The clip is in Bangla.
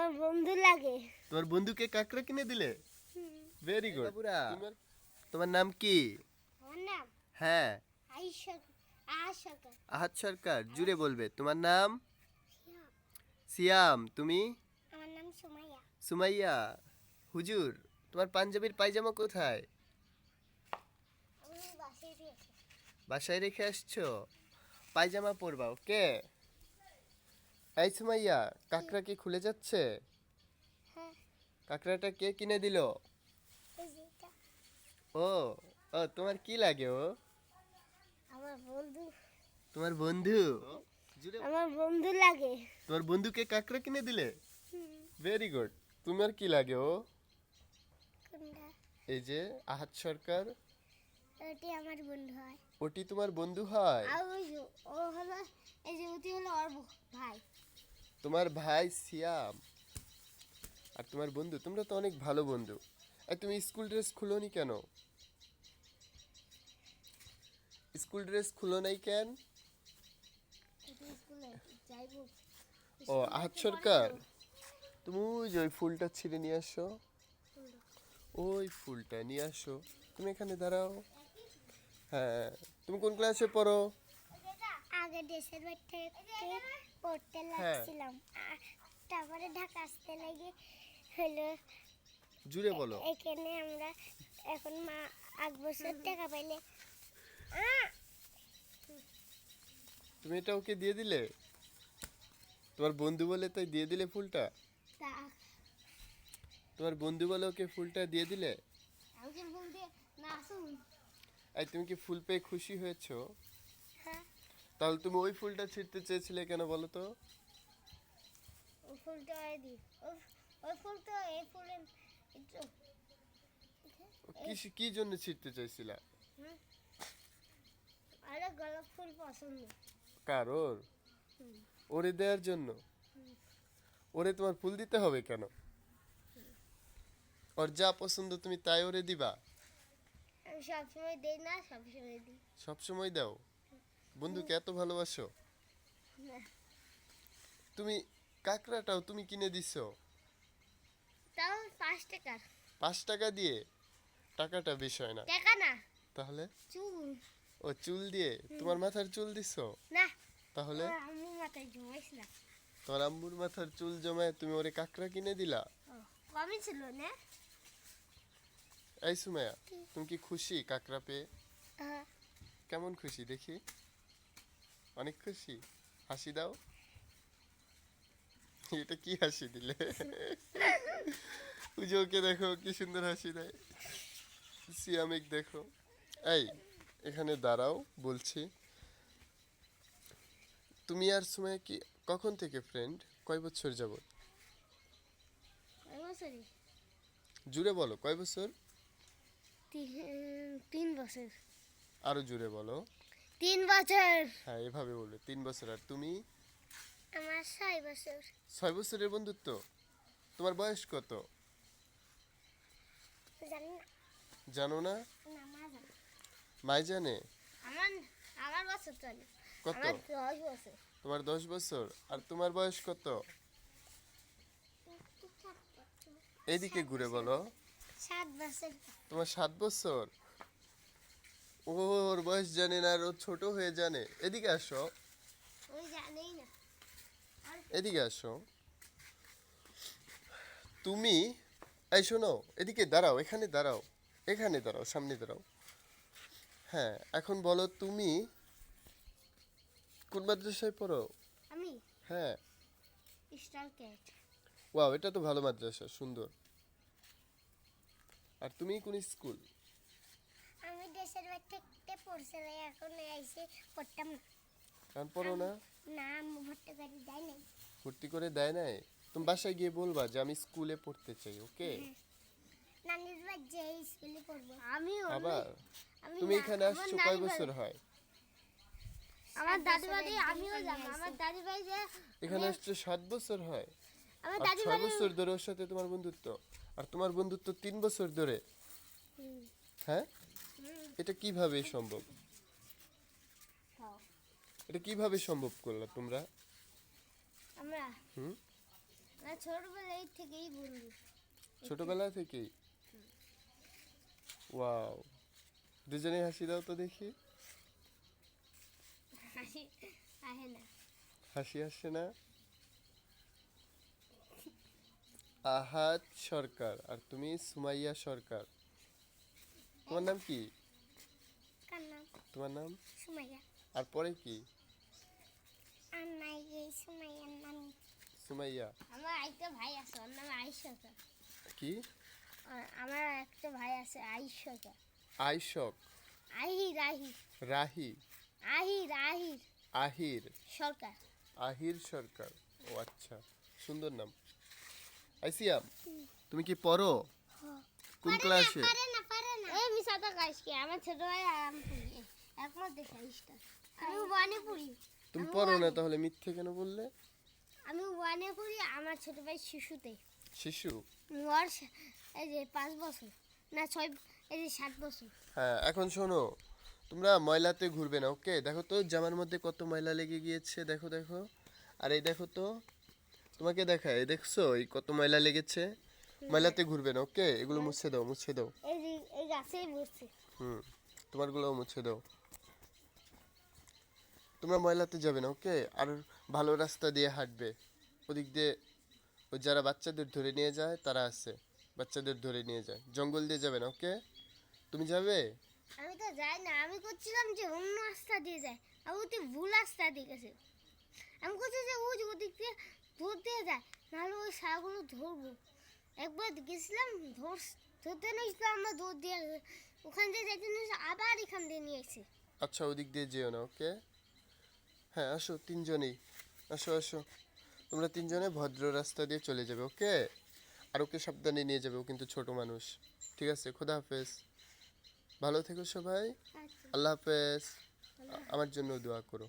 আমার বন্ধু লাগে। তোমার বন্ধুকে কাকড়া কিনে দিলে? Very good. তোমার নাম কি? আমার নাম হ্যাঁ। আশাকা। আহাদ সরকার। জুড়ে বলবে। তোমার নাম? সিয়াম। সিয়াম। তুমি? আমার নাম সুমাইয়া। সুমাইয়া। হুজুর, তোমার পাঞ্জাবির পায়জামা কোথায়? আমি বাসায় দিয়েছি। বাসায় রেখে আসছো? পায়জামা পরবা, ওকে? এই সুমাইয়া, কাকড়া কি খুলে যাচ্ছে? হ্যাঁ, কাকড়াটা কে কিনে দিল? এই যে এটা ও, ও তোমার কি লাগে ও? আমার বন্ধু। তোমার বন্ধু? আমার বন্ধু লাগে। তোমার বন্ধুকে কাকড়া কিনে দিলে? Very good. তোমার কি লাগে ও? কোনটা? এই যে আহাদ সরকার। ওটি আমার বন্ধু হয়। ওটি তোমার বন্ধু হয়? আর ওই যে ও হলো, এই যে ওটি হলো ওর ভাই। তোমার ভাই সিয়াম আর তোমার বন্ধু, তোমরা তো অনেক ভালো বন্ধু। আর তুমি স্কুল ড্রেস খুলোনি কেন? স্কুল ড্রেস খুলো নাই কেন? স্কুলে যাইবো। ও আহাদ সরকার, তুমি ওই যে ওই ফুলটা ছিঁড়ে নিয়ে আসো। ওই ফুলটা নিয়ে আসো। তুমি এখানে দাঁড়াও। হ্যাঁ, তুমি কোন ক্লাসে পড়ো? আগে দেশের বাড়ি থেকে পড়তে হ্যাঁ। লাগছিলাম, তারপরে ঢাকা আসতে লাগে হলো। জুড়ে বলো। এখানে আমরা এখন 8 বছর টাকা পাইলে তুমি এটা ওকে দিয়ে দিলে? তোমার বন্ধু বলে তাই দিয়ে দিলে ফুলটা? তা- তোমার বন্ধু বলে ওকে ফুলটা দিয়ে দিলে? আমাকে বলতে না শুন। এই তুমি কি ফুল পেয়ে খুশি হয়েছো? হ্যাঁ, তাহলে তুমি ওই ফুলটা ছিঁড়তে চেয়েছিলে কেন বলো তো? ওই ফুলটা দি ওই ফুলটা এই ফুলের একটু কি জন্য ছিঁড়তে চাইছিলা? আরে গোলাপ ফুল পছন্দ। কার? ওর? হুম। ওরে দেওয়ার জন্য? ওরে তোমার ফুল দিতে হবে কেন? ওর যা পছন্দ তুমি তাই ওরে দিবা? আমি সবসময় দেই না, সবসময় দিই সব সময় দাও? বন্ধুকে এত ভালোবাসো? না। তুমি কাকড়াটাও তুমি কিনে দিছো তাও 5 টাকার। 5 টাকা দিয়ে? টাকাটা বিষয় না। টাকা না, তাহলে? চুল। ও চুল দিয়ে? তোমার মাথার চুল দিছো? না, তাহলে? আমি মাথায় জমাইছিলাম। তোমার আম্মুর মাথার চুল জমায় তুমি ওরে কাকড়া কিনে দিলা? কমই ছিল না। এই সুমাইয়া, তুমি কি খুশি কাকড়া পেয়ে? হ্যাঁ। কেমন খুশি দেখি? অনেক খুশি। হাসি দাও। এটা কি হাসি দিলে? পুজোকে দেখো কি সুন্দর হাসি দেয়। সিয়ামিক দেখো। এই, এখানে দাঁড়াও বলছি। তুমি আর সুমাইয়া কি কখন থেকে ফ্রেন্ড? কয় বছর যাবত? কয় বছরই? জুড়ে বলো, কয় বছর? 3 বছর। আরো জুড়ে বলো। 3 বছর। হ্যাঁ, এভাবে বলবে 3 বছর। আর তুমি? আমার 6 বছর। 6 বছরের বন্ধুত্ব? তোমার বয়স কত? জানি না। জানো না? না, মা জানে। মাই জানে? আমার আমার বছর চলে। কত? আমার 10 বছর। তোমার 10 বছর। আর তোমার বয়স কত? এদিকে ঘুরে বলো। 7 বছর। তোমার 7 বছর। ওর বয়স জানে না আর ও ছোট হয়ে জানে। এদিকে আসো। ওই জানেই না। এদিকে আসো। তুমি, এই শোনো, এদিকে দাঁড়াও, এখানে দাঁড়াও, এখানে দাঁড়াও, সামনে দাঁড়াও। হ্যাঁ, এখন বলো তুমি কোন মাদ্রাসায় পড়ো? আমি হ্যাঁ। Star cat. ওয়াও, এটা তো ভালো মাদ্রাসা, সুন্দর। আর তুমি কোন স্কুল? আমি দেশের বাড়ি থেকে পড়ছিলাম, এখন এসে পড়তাম না। কারণ পড়ো না? না, আম্মু ভর্তি করে দেয় নাই। ভর্তি করে দেয় নাই? তুমি বাসায় গিয়ে বলবা যে আমি স্কুলে পড়তে চাই, ওকে? নানির বাড়ি যে স্কুলে পড়বো আমি। আবার তুমি এখানে আসছো কয় বছর হয়? আমার দাদি বাড়ি আমিও যাব। আমার দাদি বাড়ি যে এখানে আসছো 7 বছর হয়? আমার আর দাদি 6 বছর ধরে ওর সাথে তোমার বন্ধুত্ব? আর তোমার বন্ধুত্ব 3 বছর ধরে? হ্যাঁ, এটা কিভাবে সম্ভব? এটা কিভাবে সম্ভব করলা তোমরা? আমরা হুম? না ছোটবেলায় থেকেই বন্ধু। ছোটবেলা থেকেই? ওয়াও, দুজনেই হাসি দাও তো দেখি। হাসি আহে না। হাসি আসছে না? আহাদ সরকার আর তুমি সুমাইয়া সরকার। তোমার নাম কি? কার নাম? তোমার নাম সুমাইয়া। আর পরে কি? আর নাই এই সুমাইয়ার নাম। সুমাইয়া। আমার একটা ভাই আছে, ওর নাম আইশকা। কি? আমার একটা ভাই আছে আইশকা। আইশক। আহির আহির রাহি। আহির আহির আহির। সরকার। আহির সরকার। ও আচ্ছা, সুন্দর নাম। আইসিয়াম, তুমি কি পড়ো? কোন ক্লাসে? পারে না এই মিসাটা গাইস কি আমার ছোট ভাই আর আমি পড়ি একমত দেখাইসটা। আমি ওয়ানে পড়ি। তুমি পড়ো না তাহলে মিথ্যে কেন বললে? আমি ওয়ানে পড়ি, আমার ছোট ভাই শিশুতে। শিশু? ওর এই যে 5 বছর না 6, এই যে 7 বছর। হ্যাঁ, এখন শোনো, তোমরা ময়লাতে ঘুরবে না, ওকে? দেখো তো জামার মধ্যে কত ময়লা লেগে গিয়েছে, দেখো দেখো। আর এই দেখো তো, তোমাকে দেখায়, এই দেখছো এই কত ময়লা লেগেছে? ময়লাতে ঘুরবে না, ওকে? এগুলো মুছে দাও, মুছে দাও। এই যে এই গাছেই বসছে। হুম, তোমারগুলোও মুছে দাও। তোমরা ময়লাতে যাবে না, ওকে? আর ভালো রাস্তা দিয়ে হাঁটবে। ওদিক দিয়ে ওই যারা বাচ্চাদের ধরে নিয়ে যায় তারা আছে, বাচ্চাদের ধরে নিয়ে যায়। জঙ্গল দিয়ে যাবে না, ওকে? তুমি যাবে? আমি তো যাই না, আমি করছিলাম যে অন্য রাস্তা দিয়ে যায়, আর ওতে ভুল রাস্তা দিয়ে গেছে। আমি করছি যে ওই যে ওদিক দিয়ে ধরতে যায়, নাহলে ওই সারগুলো ধরবো। একবার গেছিলাম ধরতে নিয়েছিলাম, আমরা দৌড় দিয়ে ওখান দিয়ে যেতে নিয়েছি, আবার এখান দিয়ে নিয়ে এসেছি। আচ্ছা, ওদিক দিয়ে যেও না, ওকে? হ্যাঁ, আসো তিনজনেই, আসো আসো। তোমরা তিনজনে ভদ্র রাস্তা দিয়ে চলে যাবে, ওকে? আর ওকে সাবধানে নিয়ে যাবে, ও কিন্তু ছোট মানুষ। ঠিক আছে, খোদা হাফেজ। ভালো থেকো সবাই। আচ্ছা। আল্লাহ হাফেজ। আমার জন্য দোয়া করো।